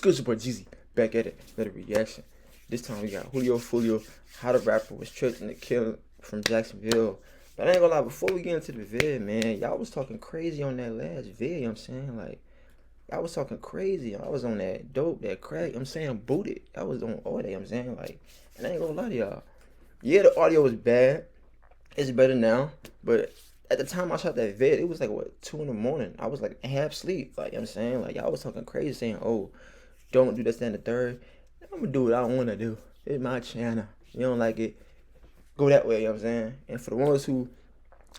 good, it's your boy Geezy, back at it, another reaction. This time we got Julio Foolio, how the rapper was tricked into killing from Jacksonville. But I ain't gonna lie, before we get into the vid, man, y'all was talking crazy on that last vid, you know what I'm saying? Like, y'all was talking crazy. I was on that dope, that crack, you know what I'm saying, booted. I was on all that, you know what I'm saying? Like, and I ain't gonna lie to y'all. Yeah, the audio was bad. It's better now, but at the time I shot that vid, it was like, what, 2 in the morning. I was like half asleep, like, you know what I'm saying? Like, y'all was talking crazy, saying, oh, don't do this, that, and the third. I'm gonna do what I want to do. It's my channel. You don't like it, go that way, you know what I'm saying? And for the ones who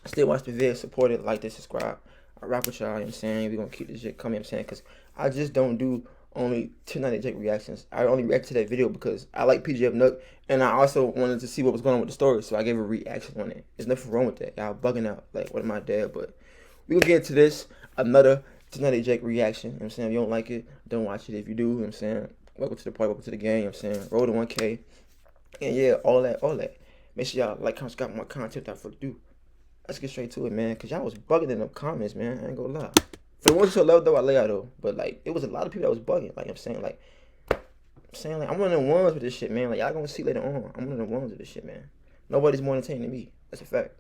still watch the vid, support it, like this, subscribe. I rock with y'all, you know what I'm saying? We're gonna keep this shit coming, you know what I'm saying? Because I just don't do only 1090 Jake reactions. I only react to that video because I like PGF Nook, and I also wanted to see what was going on with the story, so I gave a reaction on it. There's nothing wrong with that. Y'all bugging out, like, what am I dead? But we gonna get into this, another 1090 Jake reaction, you know what I'm saying? If you don't like it, don't watch it. If you do, you know what I'm saying? Welcome to the party, welcome to the game, you know what I'm saying? Roll to 1K, and yeah, all that. Make sure y'all like, comment, subscribe my content without further ado. Let's get straight to it, man, because y'all was bugging in the comments, man. I ain't gonna lie. For the ones who love though, I lay out though. But like, it was a lot of people that was bugging. Like I'm saying, I'm one of the ones with this shit, man. Like y'all gonna see later on. I'm one of the ones with this shit, man. Nobody's more entertaining than me. That's a fact.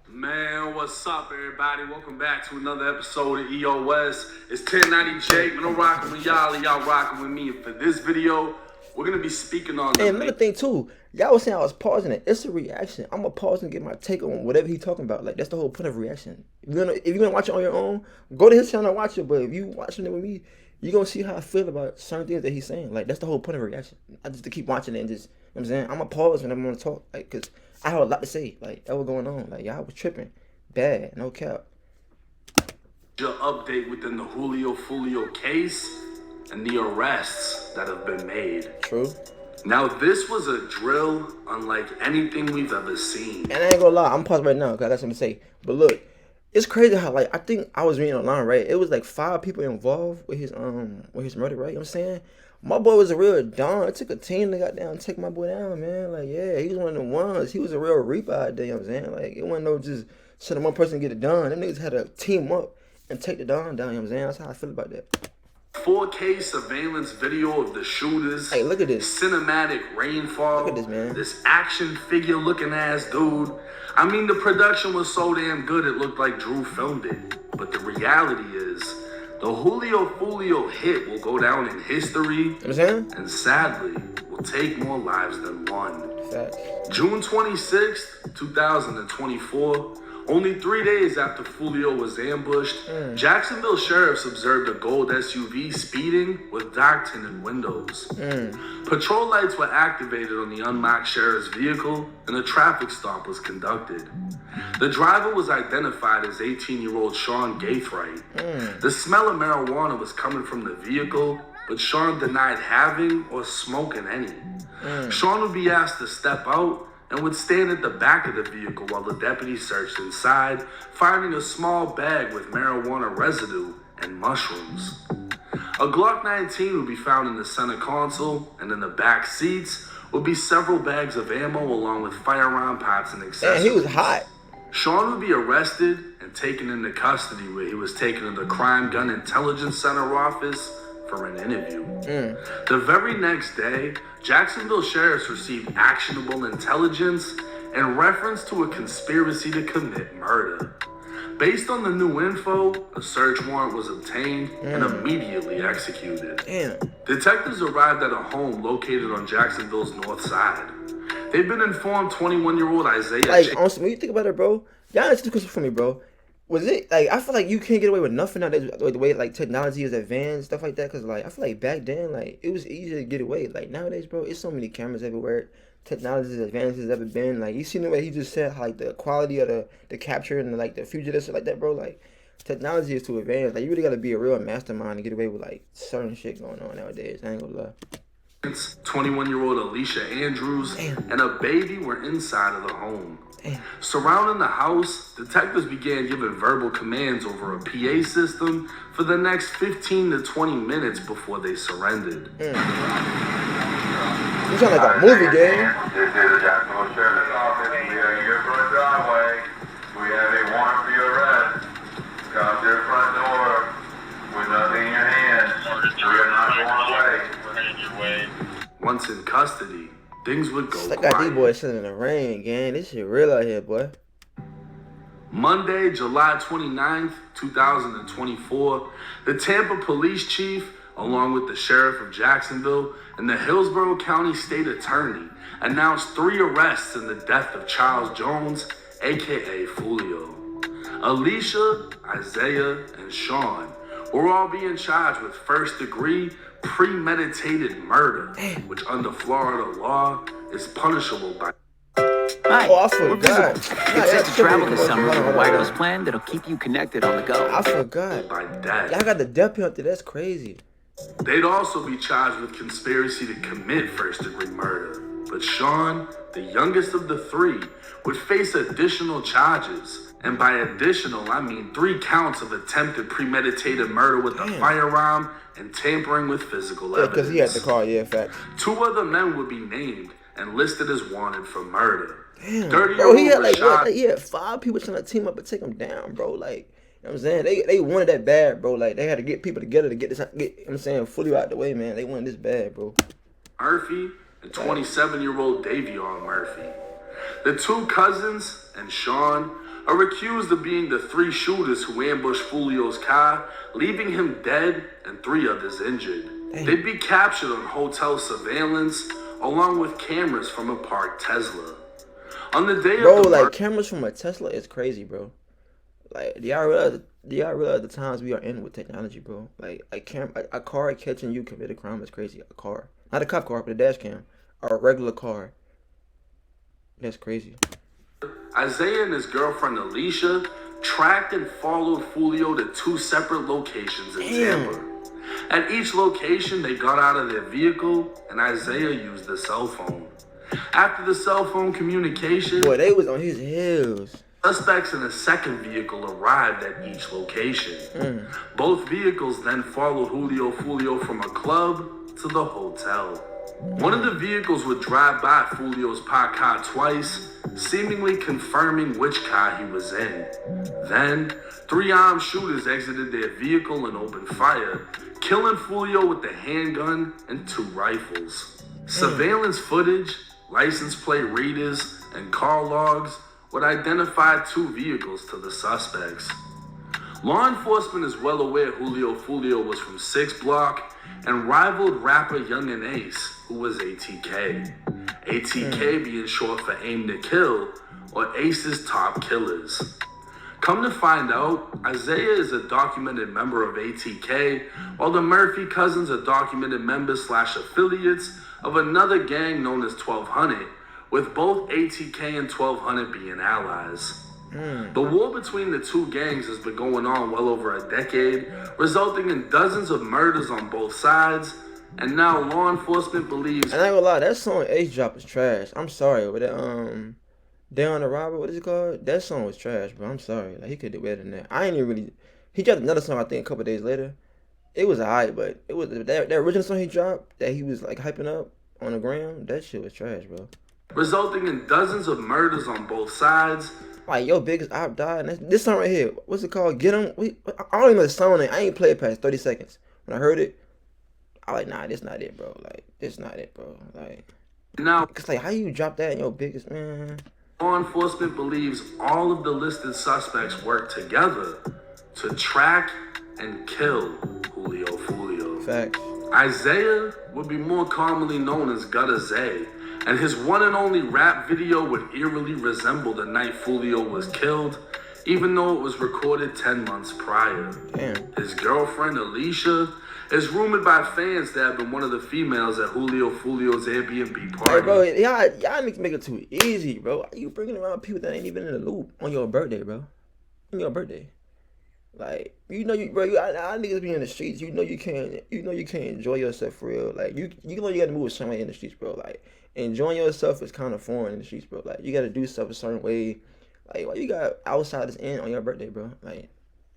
Man, what's up, everybody? Welcome back to another episode of EOS. It's 1090 Jake, man. I'm rocking with y'all, and y'all rocking with me. And for this video, we're gonna be speaking on. And another thing too, y'all was saying I was pausing it. It's a reaction. I'm gonna pause and get my take on whatever he talking about. Like that's the whole point of reaction. If you're gonna watch it on your own, go to his channel and watch it. But if you watching it with me, you're gonna see how I feel about certain things that he's saying. Like that's the whole point of a reaction. I just to keep watching it and just, you know what I'm saying, I'm gonna pause when I'm gonna talk, like, cause I have a lot to say. Like that was going on. Like y'all was tripping, bad, no cap. Your update within the Julio Foolio case and the arrests that have been made. True. Now, this was a drill unlike anything we've ever seen. And I ain't gonna lie, I'm paused right now because I got something to say. But look, it's crazy how, like, I think I was reading online, right? It was like 5 people involved with his murder, right? You know what I'm saying? My boy was a real don. It took a team to got down and take my boy down, man. Like, yeah, he was one of the ones. He was a real reaper out there, you know what I'm saying? Like, it wasn't no just sending one person to get it done. Them niggas had to team up and take the don down, you know what I'm saying? That's how I feel about that. 4K surveillance video of the shooters. Hey, look at this. Cinematic rainfall. Look at this, man. This action figure looking ass dude. I mean, the production was so damn good it looked like Drew filmed it. But the reality is, the Julio Foolio hit will go down in history. You know what I'm saying? And sadly, will take more lives than one. Facts. June 26th, 2024. Only 3 days after Foolio was ambushed, Jacksonville sheriffs observed a gold SUV speeding with dark tinted windows. Patrol lights were activated on the unmarked sheriff's vehicle, and a traffic stop was conducted. The driver was identified as 18-year-old Sean Gaithright. The smell of marijuana was coming from the vehicle, but Sean denied having or smoking any. Sean would be asked to step out and would stand at the back of the vehicle while the deputy searched inside, finding a small bag with marijuana residue and mushrooms. A Glock 19 would be found in the center console, and in the back seats would be several bags of ammo along with firearm parts and accessories. Man, he was hot. Sean would be arrested and taken into custody, where he was taken to the Crime Gun Intelligence Center office for an interview. The very next day, Jacksonville sheriffs received actionable intelligence in reference to a conspiracy to commit murder. Based on the new info, a search warrant was obtained and immediately executed. Detectives arrived at a home located on Jacksonville's north side. They've been informed 21-year-old Isaiah... Like, honestly, when you think about it, bro, y'all answer the question for me, bro. Was it, like, I feel like you can't get away with nothing nowadays, like, the way, like, technology is advanced, stuff like that, because, like, I feel like back then, like, it was easier to get away. Like, nowadays, bro, it's so many cameras everywhere. Technology is as advanced as ever been. Like, you seen the way he just said, like, the quality of the capture and, like, the fugitive shit like that, bro. Like, technology is too advanced. Like, you really got to be a real mastermind to get away with, like, certain shit going on nowadays. I ain't gonna lie. 21-year-old Alicia Andrews and a baby were inside of the home. Surrounding the house, detectives began giving verbal commands over a PA system for the next 15 to 20 minutes before they surrendered. You sound like a movie game. This is the Jacksonville Sheriff's Office. We are here for a driveway. We have a warrant for your arrest. Come to your front door with nothing in your hand. We are not going away. months in custody, things would go I got these quiet. boys sitting in the rain, gang. This shit real out here, boy. Monday, July 29th, 2024, the Tampa police chief, along with the sheriff of Jacksonville and the Hillsborough County State Attorney, announced 3 arrests in the death of Charles Jones, aka Foolio. Alicia, Isaiah, and Sean were all being charged with first-degree premeditated murder, which under Florida law is punishable by... Hi, Oh, I we're forgot. Visible. Nah, Get set that to travel this shit summer was- with a hold on. wireless plan that'll keep you connected on the go. I forgot. by death. Y'all got the death penalty. That's crazy. They'd also be charged with conspiracy to commit first-degree murder. But Sean, the youngest of the 3, would face additional charges. And by additional, I mean 3 counts of attempted premeditated murder with a Damn. firearm and tampering with physical Yeah, evidence. because he had the car. Yeah, facts. 2 other men would be named and listed as wanted for murder. Damn. 30-year-old Bro, he had like Rashad- what? He had 5 people trying to team up and take him down, bro. Like, you know what I'm saying? They wanted that bad, bro. Like, they had to get people together to get this, you know what I'm saying, fully out the way, man. They wanted this bad, bro. Murphy and 27-year-old Davion Murphy. The 2 cousins and Sean are accused of being the 3 shooters who ambushed Foolio's car, leaving him dead and 3 others injured. Dang. They'd be captured on hotel surveillance along with cameras from a parked Tesla. On the day Bro, of the like, murder, cameras from a Tesla is crazy, bro. Like, do y'all realize the times we are in with technology, bro? Like, a car catching you commit a crime is crazy. A car. Not a cop car, but a dash cam. Or a regular car. That's crazy. Isaiah and his girlfriend Alicia tracked and followed Foolio to 2 separate locations in Damn. Tampa. At each location, they got out of their vehicle and Isaiah used the cell phone. After the cell phone communication, Boy, they was on his heels. suspects in a second vehicle arrived at each location. Both vehicles then followed Julio Foolio from a club to the hotel. One of the vehicles would drive by Foolio's parked car twice, seemingly confirming which car he was in. Then, 3 armed shooters exited their vehicle and opened fire, killing Foolio with the handgun and 2 rifles. Surveillance footage, license plate readers, and car logs would identify 2 vehicles to the suspects. Law enforcement is well aware Julio Foolio was from 6 Block and rivaled rapper Young and Ace, who was ATK. ATK being short for Aim to Kill, or Ace's top killers. Come to find out, Isaiah is a documented member of ATK, while the Murphy cousins are documented members / affiliates of another gang known as 1200, with both ATK and 1200 being allies. The war between the 2 gangs has been going on well over a decade, resulting in dozens of murders on both sides, and now law enforcement believes... And I ain't gonna lie, that song Ace Drop is trash. I'm sorry, but that Day on the Robber, what is it called? That song was trash, bro. I'm sorry. Like, he could do better than that. I ain't even really. He dropped another song, I think, a couple days later. It was alright, but it was that original song he dropped that he was like hyping up on the gram. That shit was trash, bro. resulting in dozens of murders on both sides. Like, yo, biggest op died. And this song right here, what's it called? Get 'em. I don't even know the song name. I ain't played past 30 seconds. When I heard it, I like, nah, this not it, bro. Like, this not it, bro. Like, Now, it's like, how you drop that in your biggest, man? law enforcement believes all of the listed suspects worked together to track and kill Julio Foolio. Facts. Isaiah would be more commonly known as Gutter Zay, and his one and only rap video would eerily resemble the night Foolio was killed, even though it was recorded 10 months prior. Damn. His girlfriend, Alicia, is rumored by fans to have been one of the females at Julio Foolio's Airbnb party. Hey, bro, y'all need to make it too easy, bro. Why you bringing around people that ain't even in the loop on your birthday, bro? On your birthday. Like, I niggas be in the streets. You know you can't enjoy yourself for real. Like, you know you gotta move with somebody in the streets, bro. Like, enjoying yourself is kind of foreign in the streets, bro. Like, you gotta do stuff a certain way. Like, why you got outsiders in on your birthday, bro? Like,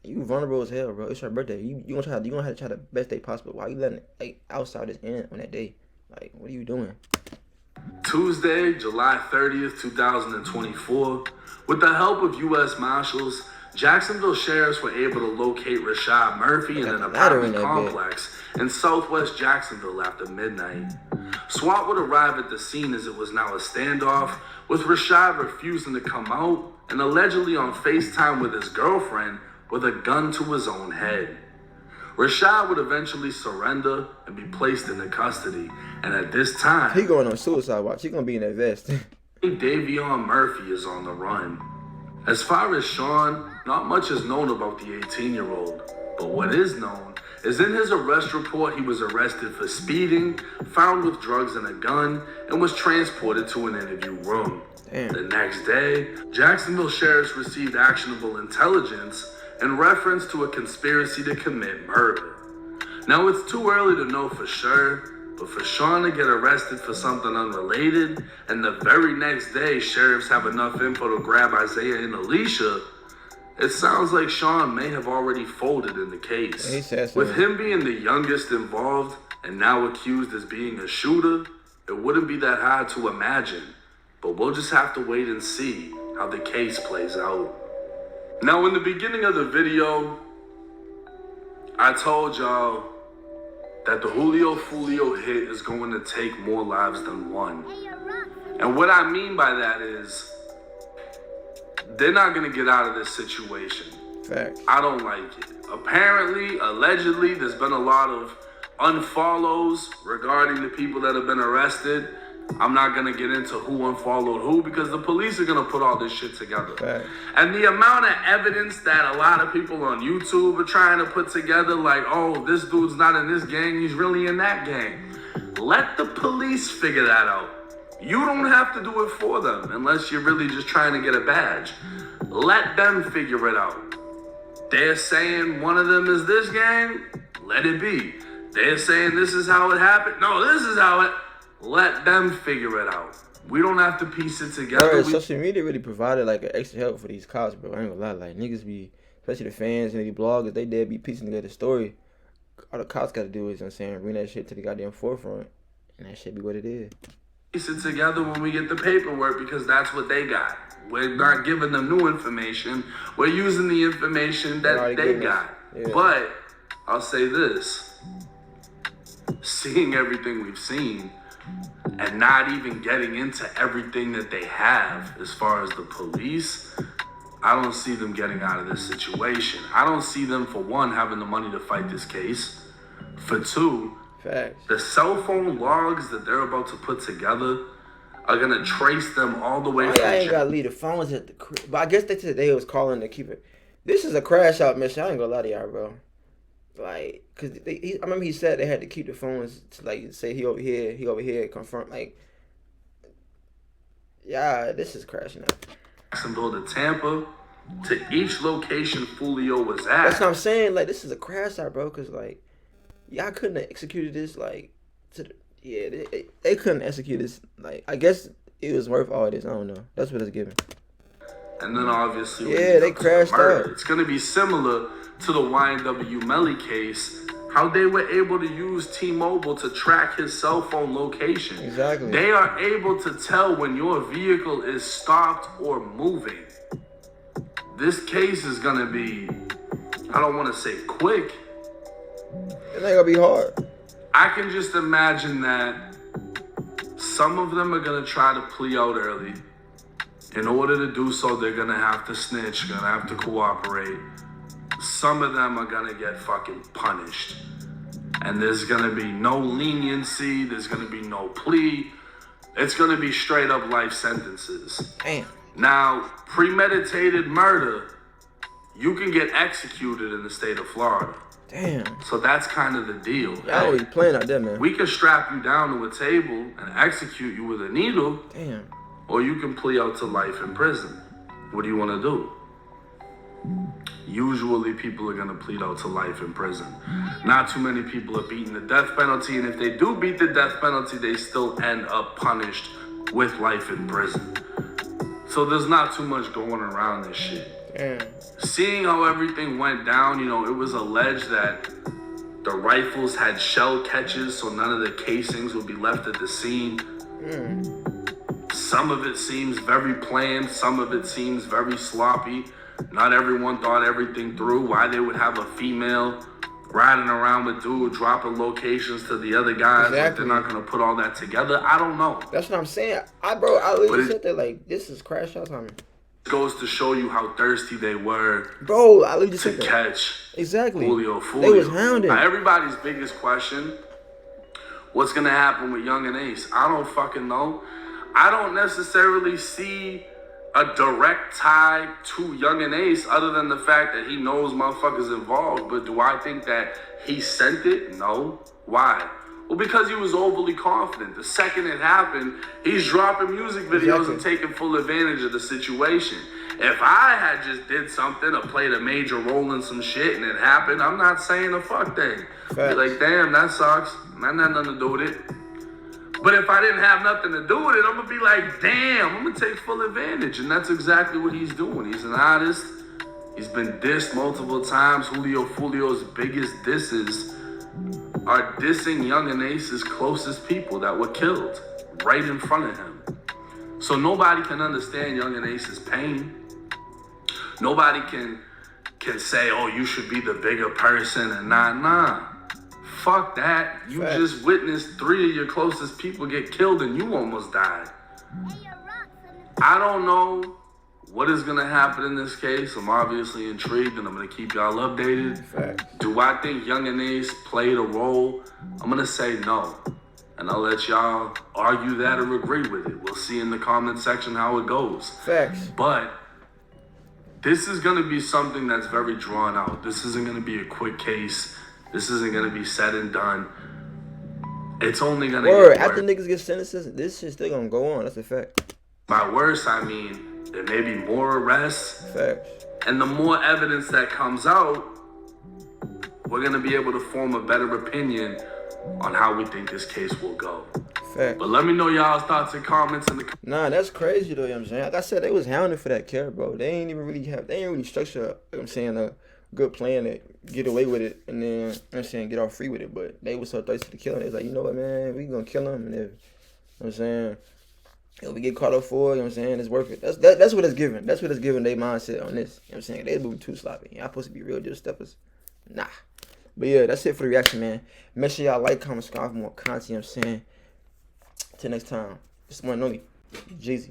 you vulnerable as hell, bro. It's your birthday. You gonna have to try the best day possible. Why you letting like outsiders in on that day? Like, what are you doing? Tuesday, July 30th, 2024, with the help of U.S. Marshals, Jacksonville sheriffs were able to locate Rashad Murphy in an apartment complex in southwest Jacksonville after midnight. SWAT would arrive at the scene as it was now a standoff, with Rashad refusing to come out and allegedly on FaceTime with his girlfriend with a gun to his own head. Rashad would eventually surrender and be placed into custody, and at this time, he going on suicide watch. He gonna be in that vest. Davion Murphy is on the run. As far as Sean, not much is known about the 18-year-old, but what is known is in his arrest report he was arrested for speeding, found with drugs and a gun, and was transported to an interview room. Damn. The next day, Jacksonville sheriffs received actionable intelligence in reference to a conspiracy to commit murder. Now it's too early to know for sure, but for Sean to get arrested for something unrelated, and the very next day sheriffs have enough info to grab Isaiah and Alicia, it sounds like Sean may have already folded in the case. With him being the youngest involved and now accused as being a shooter, it wouldn't be that hard to imagine, but we'll just have to wait and see how the case plays out. Now, in the beginning of the video, I told y'all that the Julio Foolio hit is going to take more lives than one. And what I mean by that is, they're not going to get out of this situation. Fact. I don't like it. Apparently, allegedly, there's been a lot of unfollows regarding the people that have been arrested. I'm not going to get into who unfollowed who because the police are going to put all this shit together. Fact. And the amount of evidence that a lot of people on YouTube are trying to put together, like, oh, this dude's not in this gang, he's really in that gang. Let the police figure that out. You don't have to do it for them unless you're really just trying to get a badge. Let them figure it out. They're saying one of them is this gang, let it be. They're saying this is how it happened. No, this is how it. Let them figure it out. We don't have to piece it together. Bro, social media really provided like an extra help for these cops, bro. I ain't gonna lie, like niggas be, especially the fans and the bloggers, they did be piecing together the story. All the cops gotta do is, you know what I'm saying, bring that shit to the goddamn forefront, and that shit be what it is. Piece it together when we get the paperwork because that's what they got. We're not giving them new information. We're using the information that they got. Yeah. But I'll say this, seeing everything we've seen and not even getting into everything that they have as far as the police, I don't see them getting out of this situation. I don't see them, for one, having the money to fight this case. For two, facts. The cell phone logs that they're about to put together are gonna trace them all the way. I ain't gotta leave the phones at the crib. But I guess they said they was calling to keep it. This is a crash out mission. I ain't gonna lie to y'all, bro. Like, cause I remember he said they had to keep the phones to like say he over here, confirm. Like, yeah, this is crashing out. Jacksonville to Tampa, to each location Foolio was at. That's what I'm saying. Like, this is a crash out, bro. Cause like, y'all couldn't have executed this. Like, they couldn't execute this. Like, I guess it was worth all this. I don't know. That's what it's giving. And then obviously, they crashed out. It's gonna be similar to the YNW Melly case, how they were able to use T-Mobile to track his cell phone location. Exactly. They are able to tell when your vehicle is stopped or moving. This case is gonna be, I don't wanna say quick. It ain't gonna be hard. I can just imagine that some of them are gonna try to plea out early. In order to do so, they're gonna have to snitch, gonna have to cooperate. Some of them are gonna get fucking punished. And there's gonna be no leniency, there's gonna be no plea. It's gonna be straight up life sentences. Damn. Now, premeditated murder, you can get executed in the state of Florida. Damn. So that's kind of the deal. Y'all already playing out there, man. We can strap you down to a table and execute you with a needle. Damn. Or you can plea out to life in prison. What do you want to do? Usually people are going to plead out to life in prison. Not too many people are beating the death penalty, and if they do beat the death penalty, they still end up punished with life in prison. So there's not too much going around this shit. Damn. Seeing how everything went down, it was alleged that the rifles had shell catches, so none of the casings would be left at the scene. Some of it seems very planned, some of it seems very sloppy. not everyone thought everything through. Why they would have a female riding around with dude, dropping locations to the other guys. Exactly. Like they're not going to put all that together. I don't know. That's what I'm saying. I literally said that, like, this is crash out time. Goes to show you how thirsty they were, bro. I literally to catch exactly Julio Foolio. They was hounding. Now, everybody's biggest question: what's gonna happen with Young and Ace? I don't fucking know. I don't necessarily see a direct tie to Young and Ace, other than the fact that he knows motherfuckers involved. But do I think that he sent it? No. Why? Well, because he was overly confident. The second it happened, he's dropping music videos and taking full advantage of the situation. If I had just did something or played a major role in some shit and it happened, I'm not saying a fuck thing. Be like, damn, that sucks. That had nothing to do with it. But if I didn't have nothing to do with it, I'm going to be like, damn, I'm going to take full advantage. And that's exactly what he's doing. He's an artist. He's been dissed multiple times. Julio Foolio's biggest disses are dissing Young and Ace's closest people that were killed right in front of him. So nobody can understand Young and Ace's pain. Nobody can say, oh, you should be the bigger person and nah. Fuck that. You just witnessed 3 of your closest people get killed and you almost died. I don't know what is going to happen in this case. I'm obviously intrigued and I'm going to keep y'all updated. Do I think Young and Ace played a role? I'm going to say no. And I'll let y'all argue that or agree with it. We'll see in the comment section how it goes. But this is going to be something that's very drawn out. This isn't going to be a quick case. This isn't going to be said and done. It's only going to get worse. After niggas get sentences, this shit's still going to go on. That's a fact. By worse, I mean there may be more arrests. And the more evidence that comes out, we're going to be able to form a better opinion on how we think this case will go. But let me know y'all's thoughts and comments in the comments. Nah, that's crazy though, you know what I'm saying? Like I said, they was hounding for that care, bro. They ain't really structure, you know what I'm saying, a good plan to get away with it and then, you know what I'm saying, get off free with it. But they was so thirsty to kill him. They was like, you know what, man, we gonna kill him. And if, you know what I'm saying, if we get caught up for it, you know what I'm saying, it's worth it. That's what it's giving. That's what it's giving their mindset on this. You know what I'm saying? They moving too sloppy. Y'all supposed to be real deal steppers. Nah. But yeah, that's it for the reaction, man. Make sure y'all like, comment, subscribe for more content, you know what I'm saying. Till next time. This is one and only Geezy.